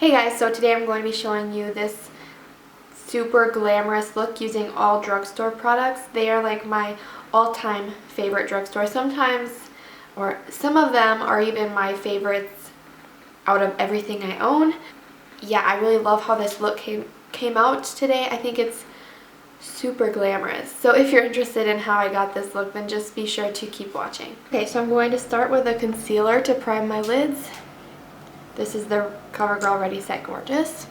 Hey guys, so today I'm going to be showing you this super glamorous look using all drugstore products. They are like my all-time favorite drugstore. Sometimes, or some of them are even my favorites out of everything I own. Yeah, I really love how this look came out today. I think it's super glamorous. So if you're interested in how I got this look, then just be sure to keep watching. Okay, so I'm going to start with a concealer to prime my lids. This is the Covergirl Ready Set Gorgeous.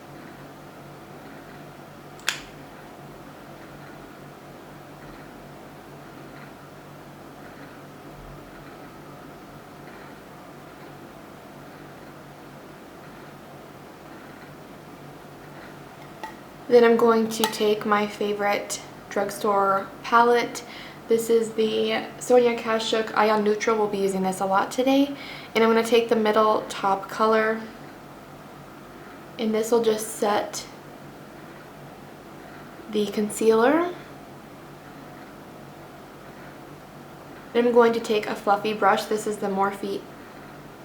Then I'm going to take my favorite drugstore palette. This is the Sonia Kashuk Eye on Neutral. We'll be using this a lot today. And I'm going to take the middle top color, and this will just set the concealer. Then I'm going to take a fluffy brush. This is the Morphe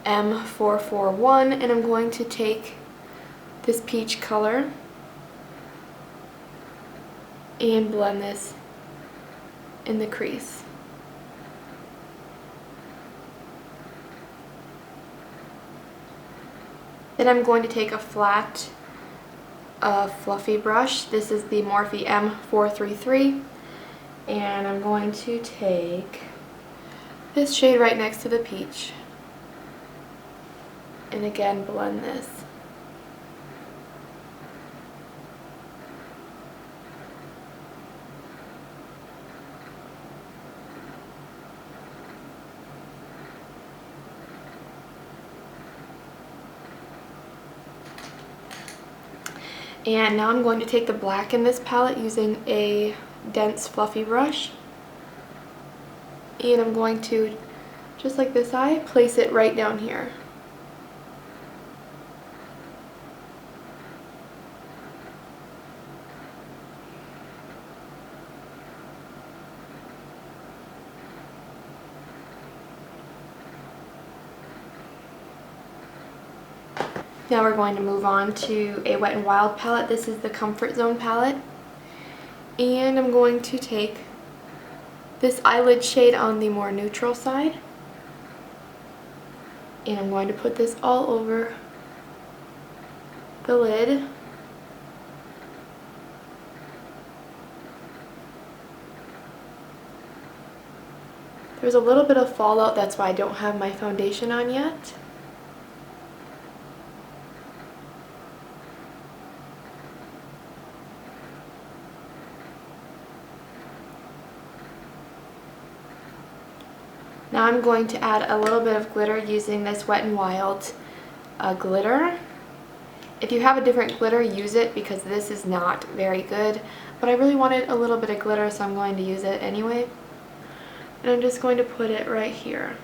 M441, and I'm going to take this peach color and blend this in the crease. Then I'm going to take a flat fluffy brush. This is the Morphe M433, and I'm going to take this shade right next to the peach and again blend this. And now I'm going to take the black in this palette using a dense fluffy brush, and I'm going to, just like this eye, place it right down here. Now we're going to move on to a Wet n Wild palette. This is the Comfort Zone palette. And I'm going to take this eyelid shade on the more neutral side. And I'm going to put this all over the lid. There's a little bit of fallout, that's why I don't have my foundation on yet. Now I'm going to add a little bit of glitter using this Wet n Wild glitter. If you have a different glitter, use it, because this is not very good. But I really wanted a little bit of glitter, so I'm going to use it anyway. And I'm just going to put it right here.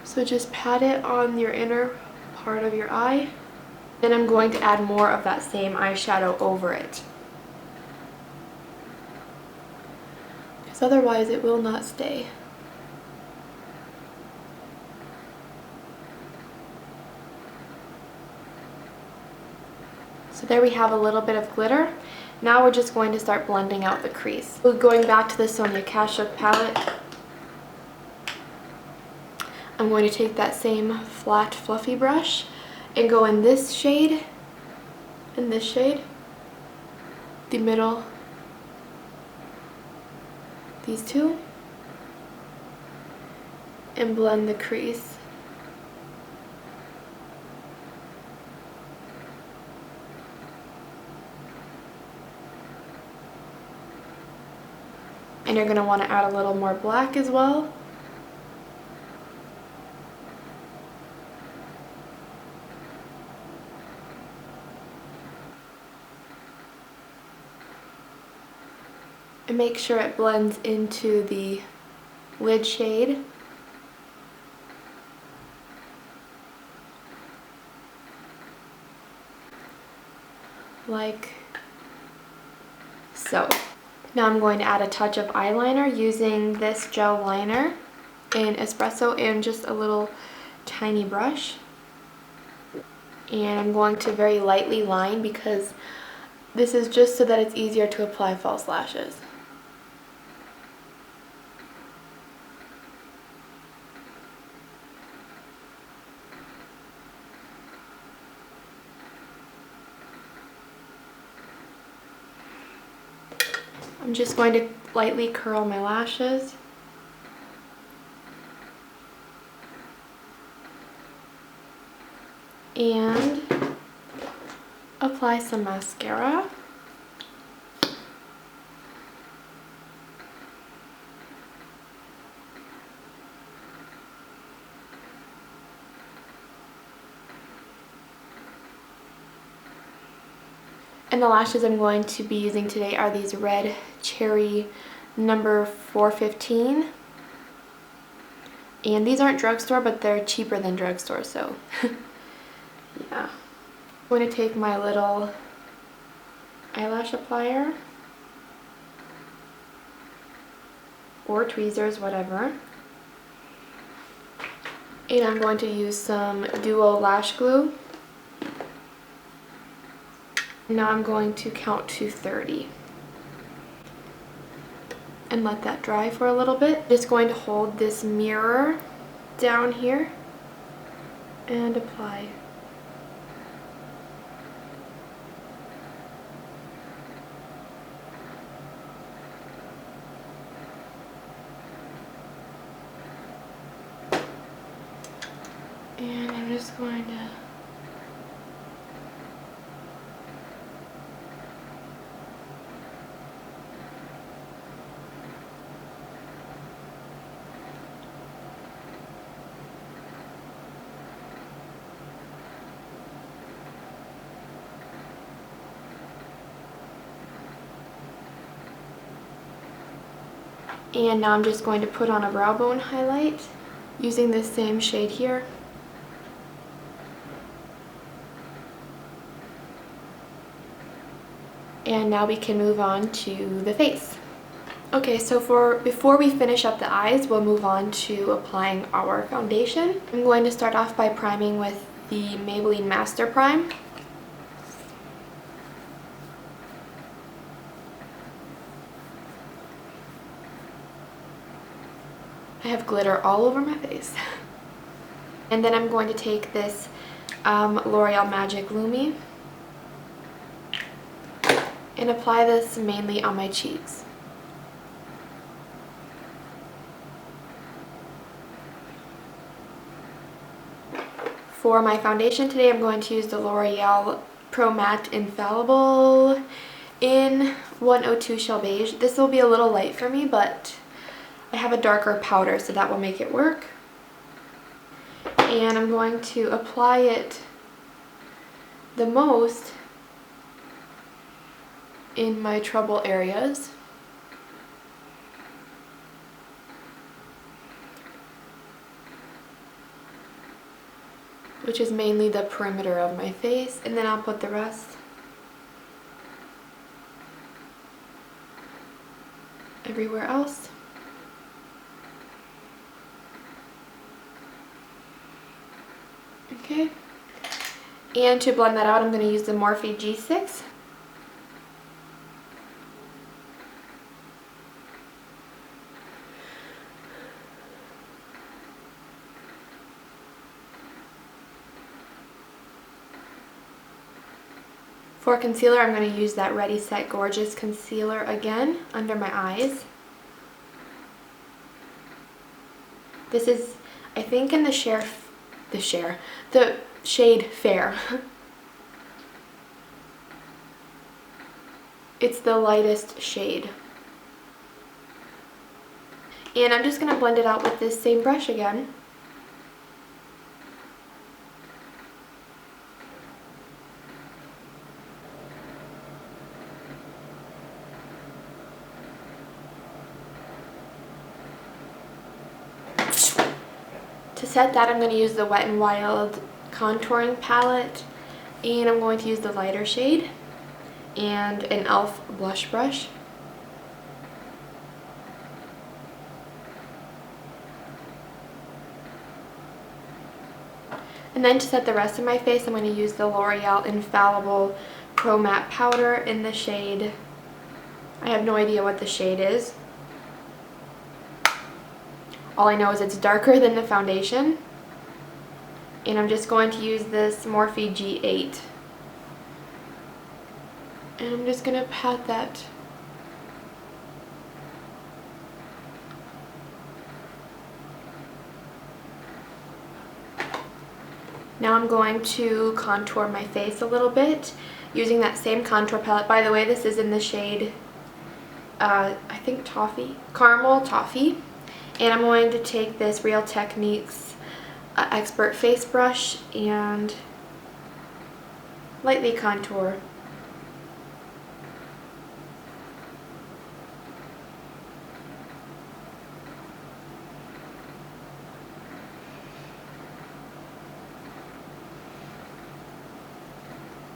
So just pat it on your inner part of your eye. Then I'm going to add more of that same eyeshadow over it, because otherwise it will not stay. So there we have a little bit of glitter. Now we're just going to start blending out the crease. So going back to the Sonia Kashuk palette, I'm going to take that same flat fluffy brush and go in this shade, and this shade, the middle, these two, and blend the crease. And you're going to want to add a little more black as well. And make sure it blends into the lid shade. like So now I'm going to add a touch of eyeliner using this gel liner in Espresso and just a little tiny brush. And I'm going to very lightly line because this is just so that it's easier to apply false lashes. I'm just going to lightly curl my lashes. And apply some mascara. And the lashes I'm going to be using today are these red cherry number 415. And these aren't drugstore, but they're cheaper than drugstore, so yeah. I'm going to take my little eyelash applier or tweezers, whatever. And I'm going to use some Duo lash glue. Now I'm going to count to 30 and let that dry for a little bit. Just going to hold this mirror down here and apply. And I'm just going to And now I'm just going to put on a brow bone highlight using this same shade here. And now we can move on to the face. Okay, so before we finish up the eyes, we'll move on to applying our foundation. I'm going to start off by priming with the Maybelline Master Prime. I have glitter all over my face. And then I'm going to take this L'Oreal Magic Lumi and apply this mainly on my cheeks. For my foundation today, I'm going to use the L'Oreal Pro Matte Infallible in 102 Shell Beige. This will be a little light for me, but I have a darker powder, so that will make it work. And I'm going to apply it the most in my trouble areas. Which is mainly the perimeter of my face, and then I'll put the rest everywhere else. Okay, and to blend that out, I'm going to use the Morphe G6. For concealer, I'm going to use that Ready Set Gorgeous concealer again under my eyes. This is, I think, in the shade Fair. It's the lightest shade. And I'm just going to blend it out with this same brush again. To set that, I'm going to use the Wet n Wild contouring palette, and I'm going to use the lighter shade and an e.l.f. blush brush. And then to set the rest of my face, I'm going to use the L'Oreal Infallible Pro Matte Powder in the shade. I have no idea what the shade is. All I know is it's darker than the foundation. And I'm just going to use this Morphe G8. And I'm just going to pat that. Now I'm going to contour my face a little bit using that same contour palette. By the way, this is in the shade, I think Toffee, Caramel Toffee. And I'm going to take this Real Techniques Expert Face Brush and lightly contour.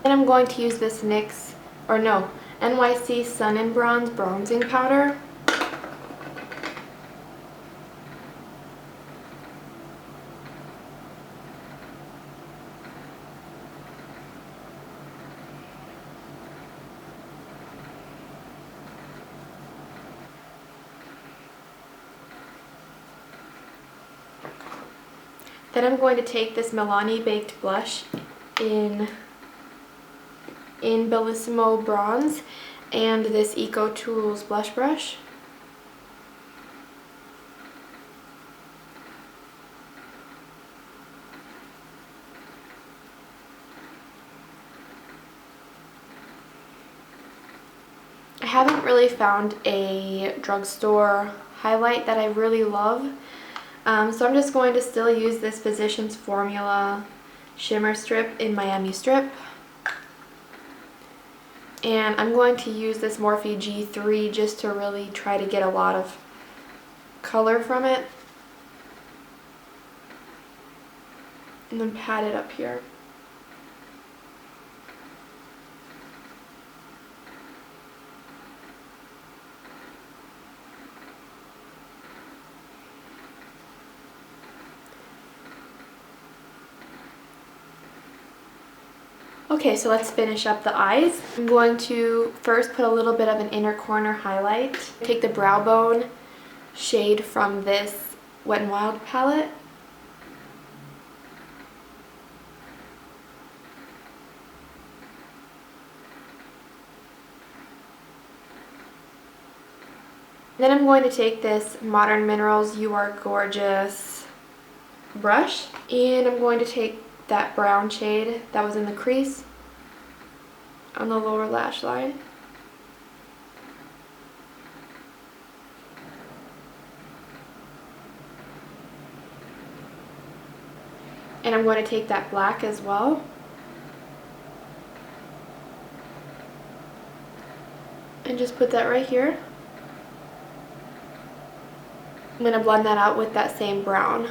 And I'm going to use this NYC Sun and Bronze Bronzing Powder. Then I'm going to take this Milani Baked Blush in Bellissimo Bronze and this Eco Tools blush brush. I haven't really found a drugstore highlight that I really love, so I'm just going to still use this Physicians Formula Shimmer Strip in Miami Strip. And I'm going to use this Morphe G3 just to really try to get a lot of color from it. And then pat it up here. Okay, so let's finish up the eyes. I'm going to first put a little bit of an inner corner highlight. Take the brow bone shade from this Wet n Wild palette. Then I'm going to take this Modern Minerals You Are Gorgeous brush, and I'm going to take that brown shade that was in the crease on the lower lash line. And I'm going to take that black as well. And just put that right here. I'm going to blend that out with that same brown.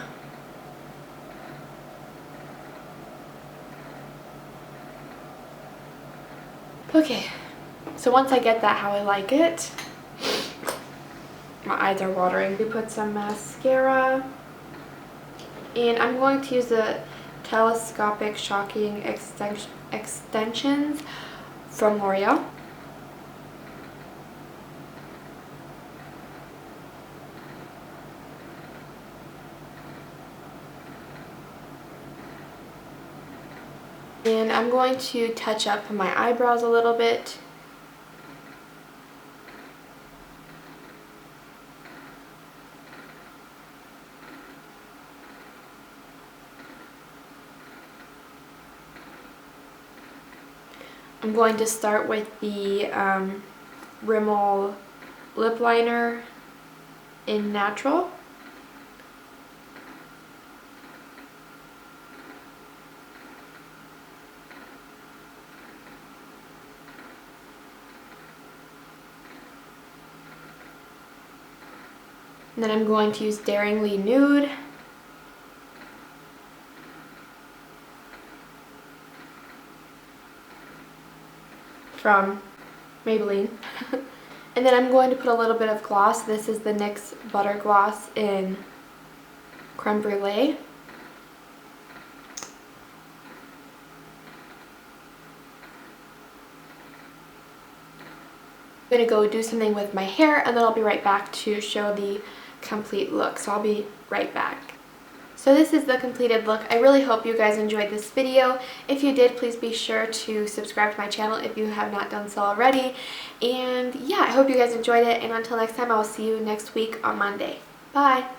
Okay, so once I get that how I like it, my eyes are watering. We put some mascara, and I'm going to use the Telescopic Shocking Extensions from L'Oreal. And I'm going to touch up my eyebrows a little bit. I'm going to start with the Rimmel lip liner in Natural. And then I'm going to use Daringly Nude. From Maybelline. And then I'm going to put a little bit of gloss. This is the NYX Butter Gloss in Creme Brulee. I'm going to go do something with my hair, and then I'll be right back to show the complete look. So I'll be right back. So this is the completed look. I really hope you guys enjoyed this video. If you did, please be sure to subscribe to my channel if you have not done so already. And yeah, I hope you guys enjoyed it, and until next time, I will see you next week on Monday. Bye!